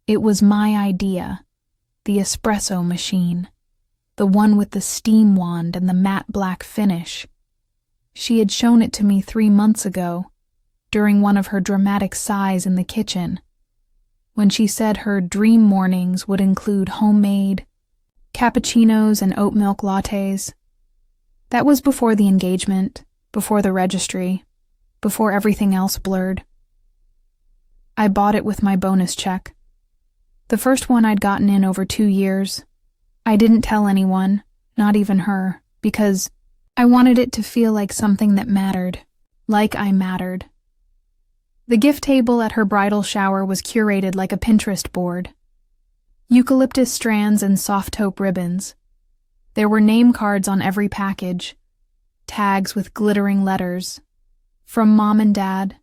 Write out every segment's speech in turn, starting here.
It was my idea, the espresso machine, the one with the steam wand and the matte black finish. She had shown it to me 3 months ago, during one of her dramatic sighs in the kitchen, when she said her dream mornings would include homemade cappuccinos and oat milk lattes. That was before the engagement, before the registry, before everything else blurred. I bought it with my bonus check. The first one I'd gotten in over 2 years. I didn't tell anyone, not even her, because I wanted it to feel like something that mattered, like I mattered. The gift table at her bridal shower was curated like a Pinterest board. Eucalyptus strands and soft taupe ribbons. There were name cards on every package, tags with glittering letters, from Mom and Dad,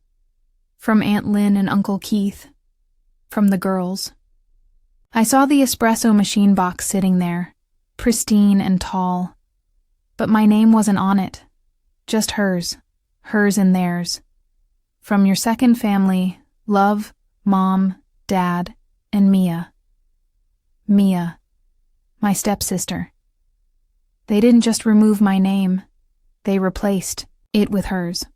from Aunt Lynn and Uncle Keith, from the girls. I saw the espresso machine box sitting there, pristine and tall, but my name wasn't on it, just hers and theirs. From your second family, love, Mom, Dad, and Mia. Mia, my stepsister. They didn't just remove my name, they replaced it with hers.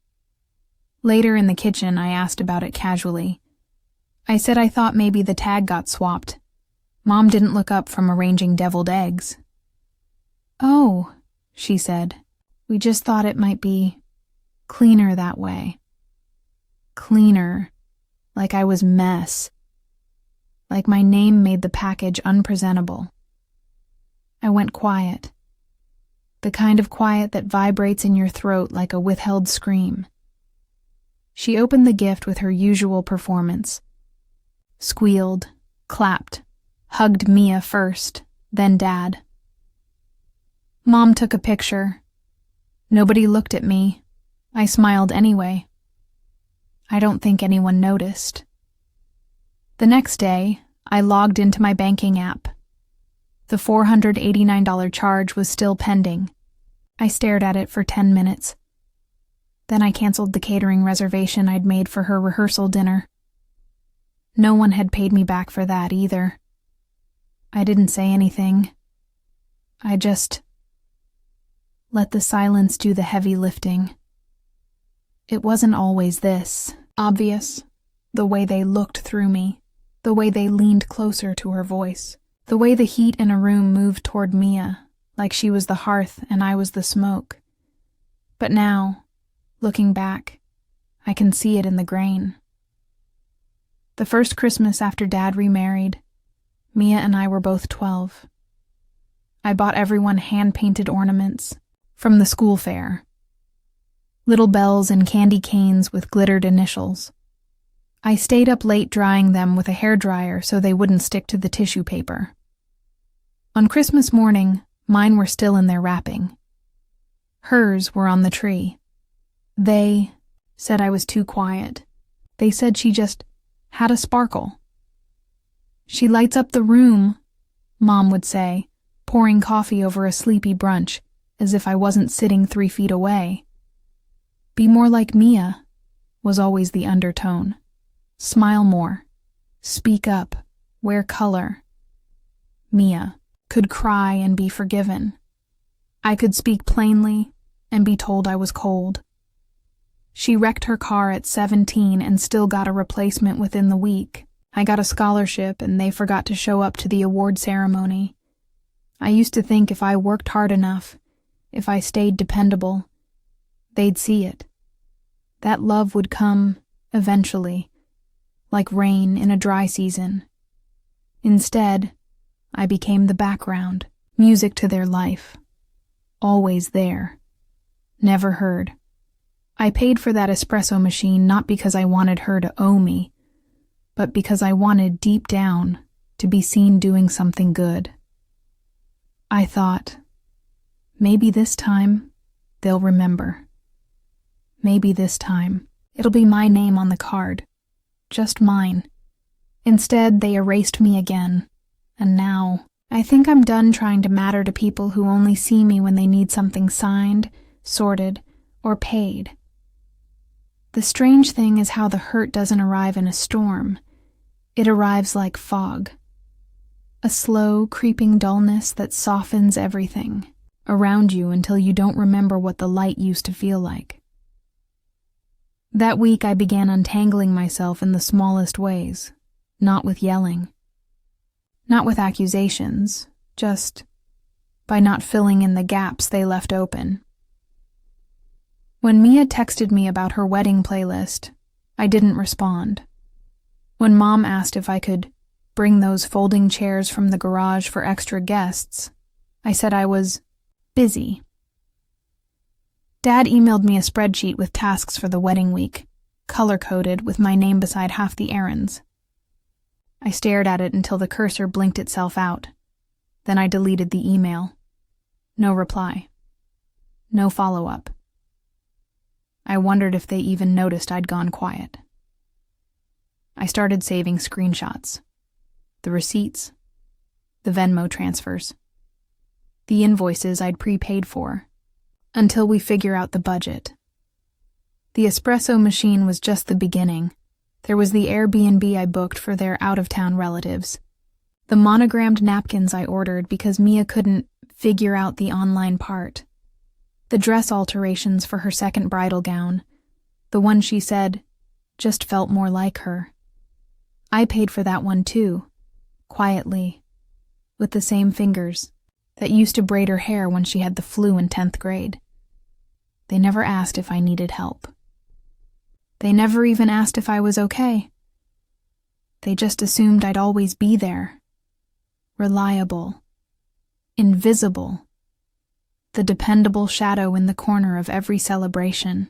Later in the kitchen, I asked about it casually. I said I thought maybe the tag got swapped. Mom didn't look up from arranging deviled eggs. "Oh," she said, "we just thought it might be cleaner that way." Cleaner, like I was mess. Like my name made the package unpresentable. I went quiet. The kind of quiet that vibrates in your throat like a withheld scream. She opened the gift with her usual performance. Squealed, clapped, hugged Mia first, then Dad. Mom took a picture. Nobody looked at me. I smiled anyway. I don't think anyone noticed. The next day, I logged into my banking app. The $489 charge was still pending. I stared at it for 10 minutes. Then I canceled the catering reservation I'd made for her rehearsal dinner. No one had paid me back for that either. I didn't say anything. I just let the silence do the heavy lifting. It wasn't always this obvious, the way they looked through me, the way they leaned closer to her voice, the way the heat in a room moved toward Mia, like she was the hearth and I was the smoke. But now, looking back, I can see it in the grain. The first Christmas after Dad remarried, Mia and I were both 12. I bought everyone hand-painted ornaments from the school fair. Little bells and candy canes with glittered initials. I stayed up late drying them with a hairdryer so they wouldn't stick to the tissue paper. On Christmas morning, mine were still in their wrapping. Hers were on the tree. They said I was too quiet. They said she just had a sparkle. "She lights up the room," Mom would say, pouring coffee over a sleepy brunch, as if I wasn't sitting 3 feet away. "Be more like Mia," was always the undertone. "Smile more. Speak up. Wear color." Mia could cry and be forgiven. I could speak plainly and be told I was cold. She wrecked her car at 17 and still got a replacement within the week. I got a scholarship and they forgot to show up to the award ceremony. I used to think if I worked hard enough, if I stayed dependable, they'd see it. That love would come, eventually, like rain in a dry season. Instead, I became the background, music to their life. Always there. Never heard. I paid for that espresso machine not because I wanted her to owe me, but because I wanted deep down to be seen doing something good. I thought, maybe this time they'll remember. Maybe this time it'll be my name on the card, just mine. Instead, they erased me again, and now I think I'm done trying to matter to people who only see me when they need something signed, sorted, or paid. The strange thing is how the hurt doesn't arrive in a storm. It arrives like fog, a slow, creeping dullness that softens everything around you until you don't remember what the light used to feel like. That week I began untangling myself in the smallest ways, not with yelling, not with accusations, just by not filling in the gaps they left open. When Mia texted me about her wedding playlist, I didn't respond. When Mom asked if I could bring those folding chairs from the garage for extra guests, I said I was busy. Dad emailed me a spreadsheet with tasks for the wedding week, color-coded with my name beside half the errands. I stared at it until the cursor blinked itself out. Then I deleted the email. No reply. No follow-up. I wondered if they even noticed I'd gone quiet. I started saving screenshots. The receipts. The Venmo transfers. The invoices I'd prepaid for. Until we figure out the budget. The espresso machine was just the beginning. There was the Airbnb I booked for their out-of-town relatives. The monogrammed napkins I ordered because Mia couldn't figure out the online part. The dress alterations for her second bridal gown. The one she said just felt more like her. I paid for that one too, quietly, with the same fingers that used to braid her hair when she had the flu in 10th grade. They never asked if I needed help. They never even asked if I was okay. They just assumed I'd always be there. Reliable. Invisible. The dependable shadow in the corner of every celebration.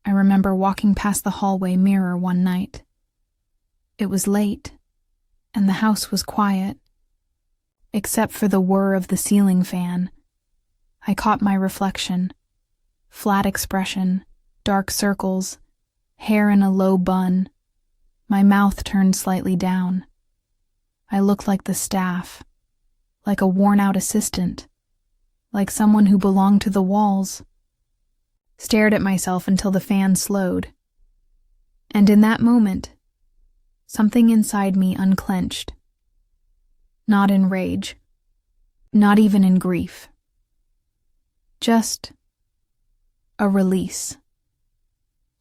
I remember walking past the hallway mirror one night. It was late, and the house was quiet. Except for the whir of the ceiling fan. I caught my reflection. Flat expression, dark circles, hair in a low bun, my mouth turned slightly down. I looked like the staff, like a worn-out assistant, like someone who belonged to the walls. Stared at myself until the fan slowed. And in that moment, something inside me unclenched. Not in rage, not even in grief. Just a release.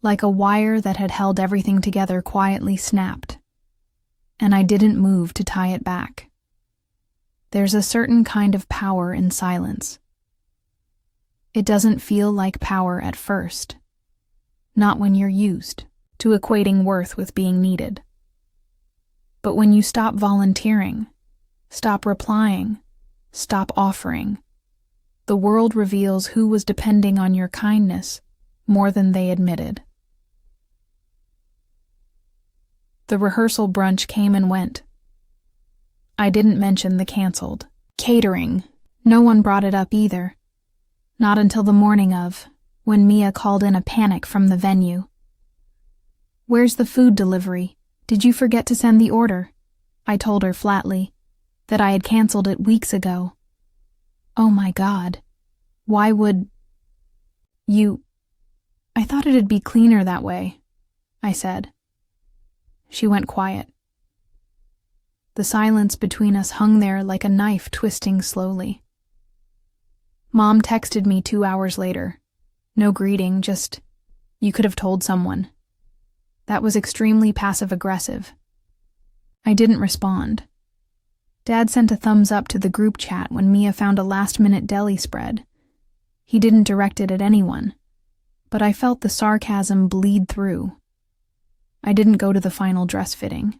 Like a wire that had held everything together quietly snapped, and I didn't move to tie it back. There's a certain kind of power in silence. It doesn't feel like power at first, not when you're used to equating worth with being needed. But when you stop volunteering, stop replying, stop offering, the world reveals who was depending on your kindness more than they admitted. The rehearsal brunch came and went. I didn't mention the canceled catering. No one brought it up either. Not until the morning of, when Mia called in a panic from the venue. "Where's the food delivery? Did you forget to send the order?" I told her flatly that I had canceled it weeks ago. Oh my God. Why would you? I thought it'd be cleaner that way, I said. She went quiet. The silence between us hung there like a knife twisting slowly. Mom texted me 2 hours later. No greeting, just, "You could have told someone." That was extremely passive-aggressive. I didn't respond. Dad sent a thumbs up to the group chat when Mia found a last-minute deli spread. He didn't direct it at anyone, but I felt the sarcasm bleed through. I didn't go to the final dress fitting.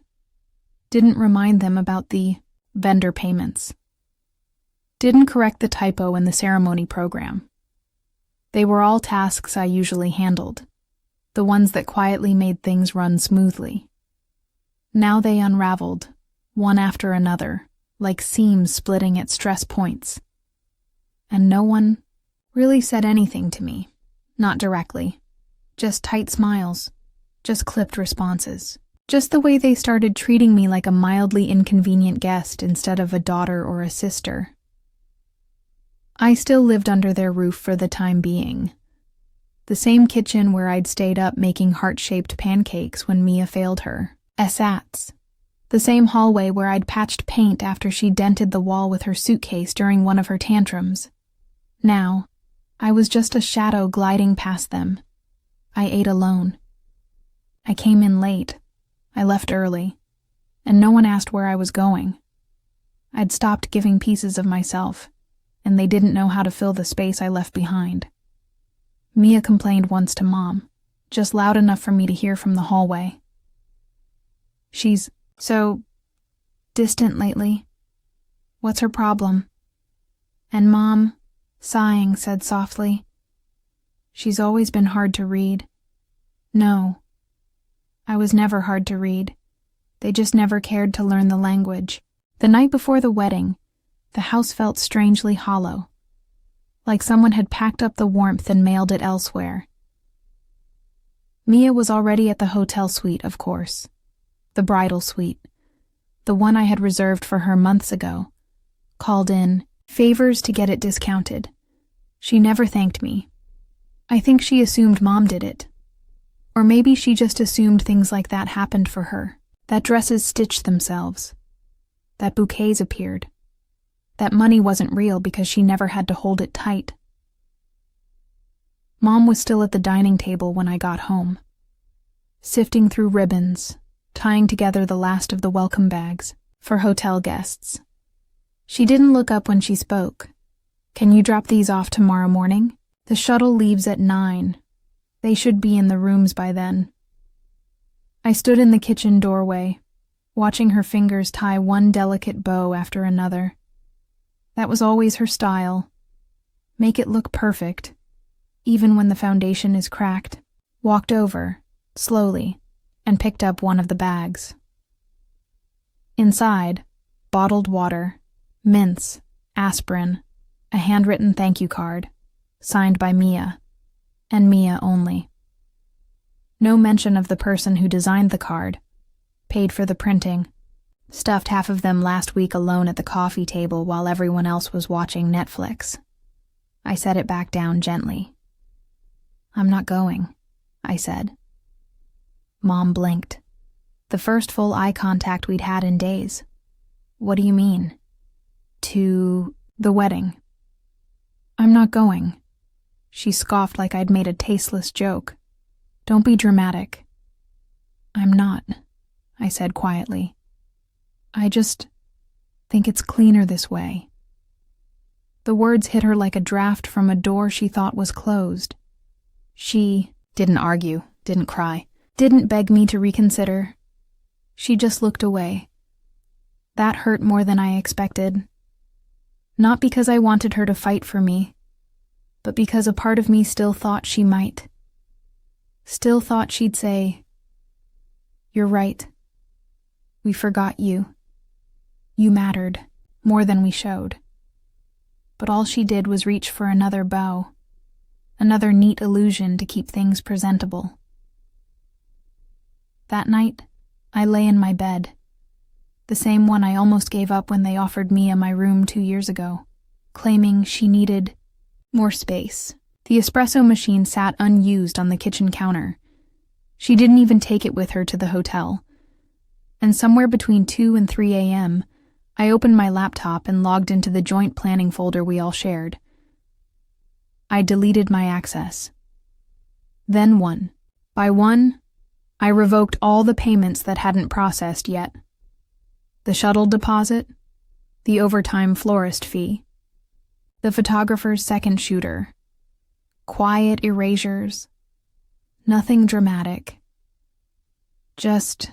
Didn't remind them about the vendor payments. Didn't correct the typo in the ceremony program. They were all tasks I usually handled, the ones that quietly made things run smoothly. Now they unraveled, one after another, like seams splitting at stress points. And no one really said anything to me, not directly. Just tight smiles, just clipped responses. Just the way they started treating me like a mildly inconvenient guest instead of a daughter or a sister. I still lived under their roof for the time being. The same kitchen where I'd stayed up making heart-shaped pancakes when Mia failed her. Esats. The same hallway where I'd patched paint after she dented the wall with her suitcase during one of her tantrums. Now, I was just a shadow gliding past them. I ate alone. I came in late. I left early. And no one asked where I was going. I'd stopped giving pieces of myself, and they didn't know how to fill the space I left behind. Mia complained once to Mom, just loud enough for me to hear from the hallway. She's so distant lately. What's her problem? And Mom, sighing, said softly, she's always been hard to read. No, I was never hard to read. They just never cared to learn the language. The night before the wedding, the house felt strangely hollow, like someone had packed up the warmth and mailed it elsewhere. Mia was already at the hotel suite, of course. The bridal suite, the one I had reserved for her months ago, called in favors to get it discounted. She never thanked me. I think she assumed Mom did it. Or maybe she just assumed things like that happened for her. That dresses stitched themselves. That bouquets appeared. That money wasn't real because she never had to hold it tight. Mom was still at the dining table when I got home, sifting through ribbons, tying together the last of the welcome bags for hotel guests. She didn't look up when she spoke. Can you drop these off tomorrow morning? The shuttle leaves at 9. They should be in the rooms by then. I stood in the kitchen doorway, watching her fingers tie one delicate bow after another. That was always her style. Make it look perfect, even when the foundation is cracked. Walked over, slowly, and picked up one of the bags. Inside, bottled water, mints, aspirin, a handwritten thank you card, signed by Mia, and Mia only. No mention of the person who designed the card, paid for the printing, stuffed half of them last week alone at the coffee table while everyone else was watching Netflix. I set it back down gently. I'm not going, I said. Mom blinked. The first full eye contact we'd had in days. What do you mean? To the wedding. I'm not going. She scoffed like I'd made a tasteless joke. Don't be dramatic. I'm not, I said quietly. I just think it's cleaner this way. The words hit her like a draft from a door she thought was closed. She didn't argue, didn't cry, didn't beg me to reconsider. She just looked away. That hurt more than I expected. Not because I wanted her to fight for me, but because a part of me still thought she might. Still thought she'd say, "You're right. We forgot you. You mattered, more than we showed." But all she did was reach for another bow, another neat illusion to keep things presentable. That night, I lay in my bed, the same one I almost gave up when they offered Mia my room 2 years ago, claiming she needed more space. The espresso machine sat unused on the kitchen counter. She didn't even take it with her to the hotel. And somewhere between 2 and 3 a.m., I opened my laptop and logged into the joint planning folder we all shared. I deleted my access. Then one by one, I revoked all the payments that hadn't processed yet. The shuttle deposit, the overtime florist fee, the photographer's second shooter, quiet erasures, nothing dramatic, just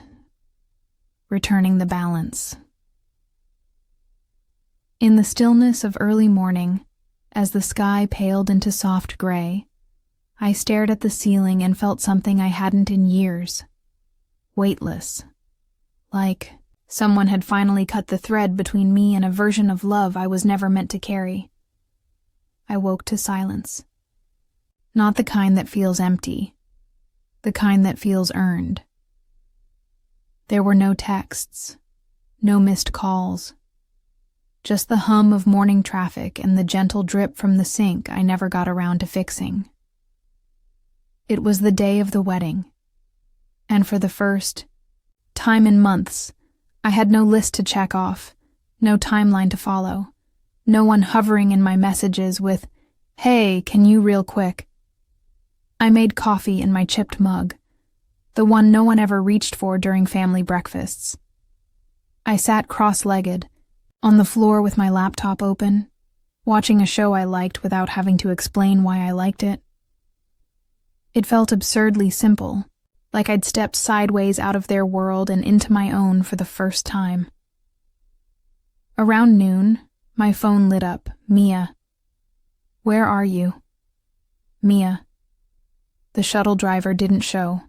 returning the balance. In the stillness of early morning, as the sky paled into soft gray, I stared at the ceiling and felt something I hadn't in years. Weightless. Like someone had finally cut the thread between me and a version of love I was never meant to carry. I woke to silence. Not the kind that feels empty. The kind that feels earned. There were no texts, no missed calls. Just the hum of morning traffic and the gentle drip from the sink I never got around to fixing. It was the day of the wedding, and for the first time in months, I had no list to check off, no timeline to follow, no one hovering in my messages with, "Hey, can you real quick?" I made coffee in my chipped mug, the one no one ever reached for during family breakfasts. I sat cross-legged, on the floor with my laptop open, watching a show I liked without having to explain why I liked it. It felt absurdly simple, like I'd stepped sideways out of their world and into my own for the first time. Around noon, my phone lit up. Mia. Where are you? Mia. The shuttle driver didn't show.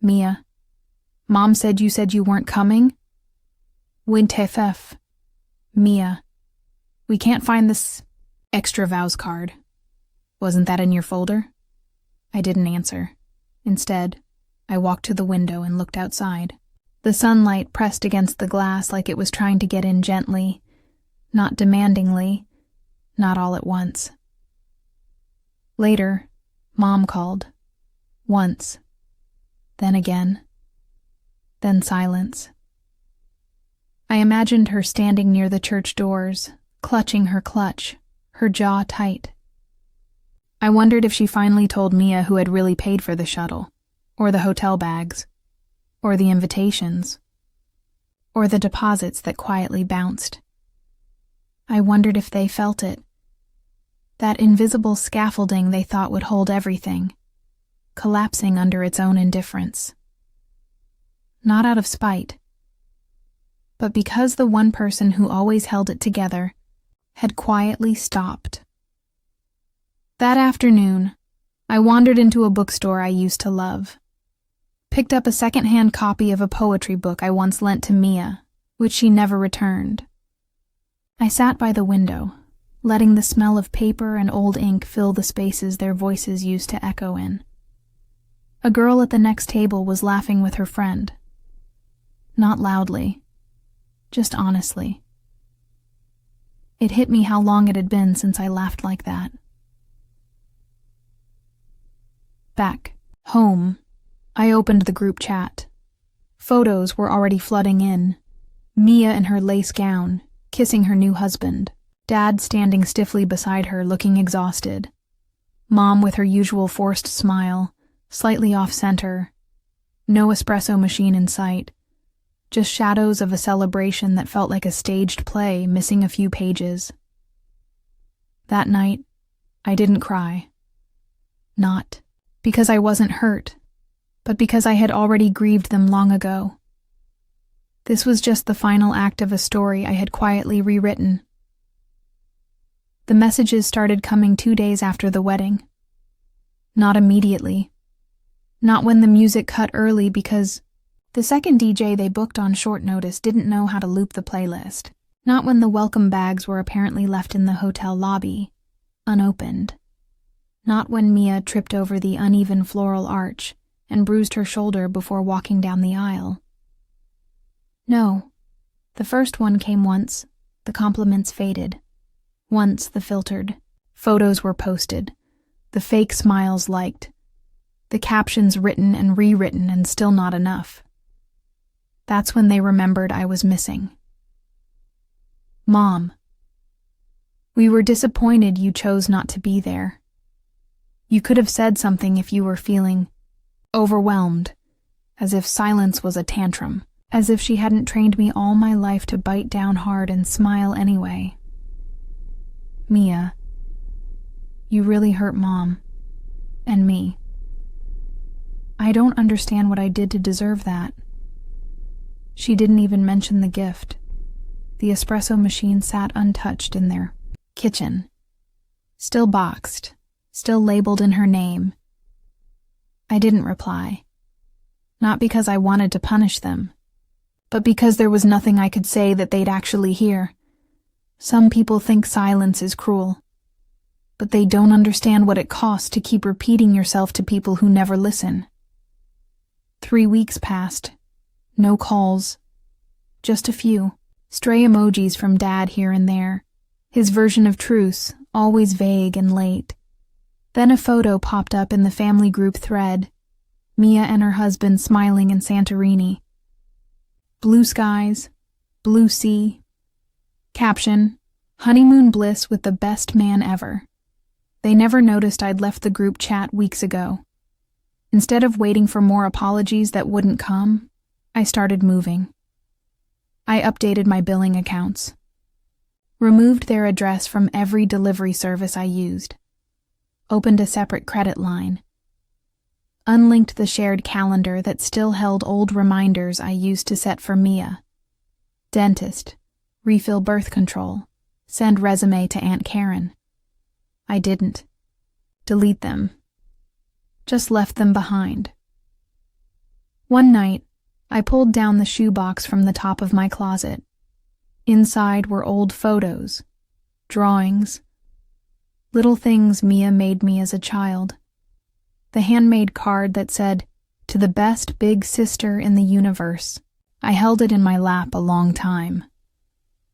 Mia. Mom said you weren't coming? WTF. Mia. We can't find this extra vows card. Wasn't that in your folder? I didn't answer. Instead, I walked to the window and looked outside. The sunlight pressed against the glass like it was trying to get in gently, not demandingly, not all at once. Later, Mom called. Once. Then again. Then silence. I imagined her standing near the church doors, clutching her clutch, her jaw tight. I wondered if she finally told Mia who had really paid for the shuttle, or the hotel bags, or the invitations, or the deposits that quietly bounced. I wondered if they felt it. That invisible scaffolding they thought would hold everything, collapsing under its own indifference. Not out of spite, but because the one person who always held it together had quietly stopped. That afternoon, I wandered into a bookstore I used to love. Picked up a second-hand copy of a poetry book I once lent to Mia, which she never returned. I sat by the window, letting the smell of paper and old ink fill the spaces their voices used to echo in. A girl at the next table was laughing with her friend. Not loudly, just honestly. It hit me how long it had been since I laughed like that. Back home, I opened the group chat. Photos were already flooding in. Mia in her lace gown, kissing her new husband. Dad standing stiffly beside her, looking exhausted. Mom with her usual forced smile, slightly off-center. No espresso machine in sight. Just shadows of a celebration that felt like a staged play, missing a few pages. That night, I didn't cry. Not because I wasn't hurt, but because I had already grieved them long ago. This was just the final act of a story I had quietly rewritten. The messages started coming 2 days after the wedding. Not immediately. Not when the music cut early because the second DJ they booked on short notice didn't know how to loop the playlist. Not when the welcome bags were apparently left in the hotel lobby, unopened. Not when Mia tripped over the uneven floral arch and bruised her shoulder before walking down the aisle. No, the first one came once, the compliments faded. Once the filtered photos were posted, the fake smiles liked, the captions written and rewritten and still not enough. That's when they remembered I was missing. Mom, we were disappointed you chose not to be there. You could have said something if you were feeling overwhelmed, as if silence was a tantrum, as if she hadn't trained me all my life to bite down hard and smile anyway. Mia, you really hurt Mom, and me. I don't understand what I did to deserve that. She didn't even mention the gift. The espresso machine sat untouched in their kitchen, still boxed, still labeled in her name. I didn't reply. Not because I wanted to punish them, but because there was nothing I could say that they'd actually hear. Some people think silence is cruel, but they don't understand what it costs to keep repeating yourself to people who never listen. 3 weeks passed. No calls. Just a few. Stray emojis from Dad here and there. His version of truce, always vague and late. Then a photo popped up in the family group thread. Mia and her husband smiling in Santorini. Blue skies, blue sea. Caption, honeymoon bliss with the best man ever. They never noticed I'd left the group chat weeks ago. Instead of waiting for more apologies that wouldn't come, I started moving. I updated my billing accounts, removed their address from every delivery service I used, opened a separate credit line, unlinked the shared calendar that still held old reminders I used to set for Mia. Dentist, refill birth control, send resume to Aunt Karen. I didn't. Delete them. Just left them behind. One night, I pulled down the shoebox from the top of my closet. Inside were old photos, drawings, little things Mia made me as a child. The handmade card that said, "To the best big sister in the universe." I held it in my lap a long time.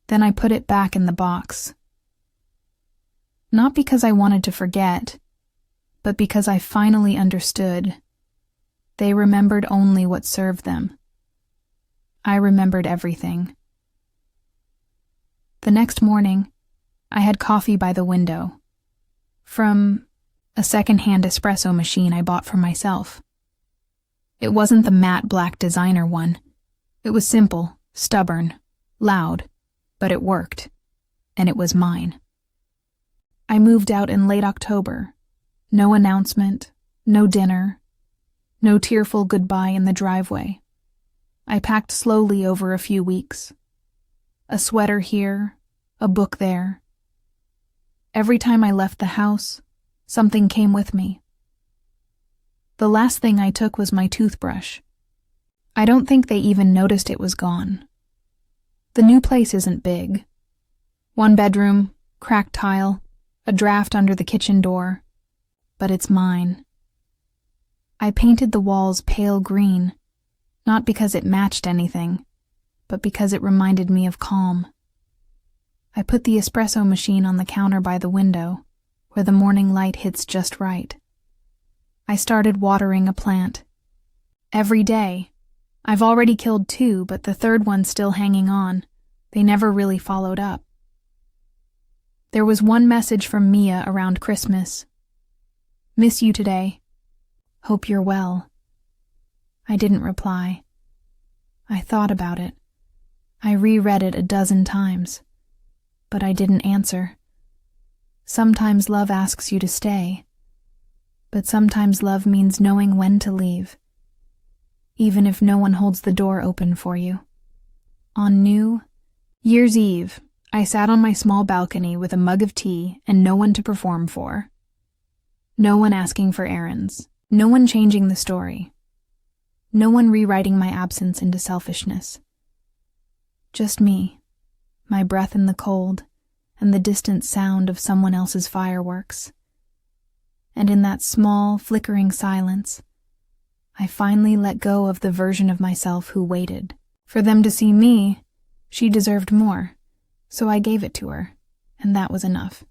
Then I put it back in the box. Not because I wanted to forget, but because I finally understood. They remembered only what served them. I remembered everything. The next morning, I had coffee by the window, from a second-hand espresso machine I bought for myself. It wasn't the matte black designer one. It was simple, stubborn, loud, but it worked, and it was mine. I moved out in late October. No announcement, no dinner, no tearful goodbye in the driveway. I packed slowly over a few weeks. A sweater here, a book there. Every time I left the house, something came with me. The last thing I took was my toothbrush. I don't think they even noticed it was gone. The new place isn't big. 1 bedroom, cracked tile, a draft under the kitchen door. But it's mine. I painted the walls pale green, not because it matched anything, but because it reminded me of calm. I put the espresso machine on the counter by the window, where the morning light hits just right. I started watering a plant. Every day. I've already killed 2, but the third one's still hanging on. They never really followed up. There was one message from Mia around Christmas. Miss you today. Hope you're well. I didn't reply. I thought about it. I reread it a dozen times. But I didn't answer. Sometimes love asks you to stay. But sometimes love means knowing when to leave, even if no one holds the door open for you. On New Year's Eve, I sat on my small balcony with a mug of tea and no one to perform for. No one asking for errands. No one changing the story. No one rewriting my absence into selfishness. Just me, my breath in the cold, and the distant sound of someone else's fireworks. And in that small, flickering silence, I finally let go of the version of myself who waited. For them to see me, she deserved more, so I gave it to her, and that was enough.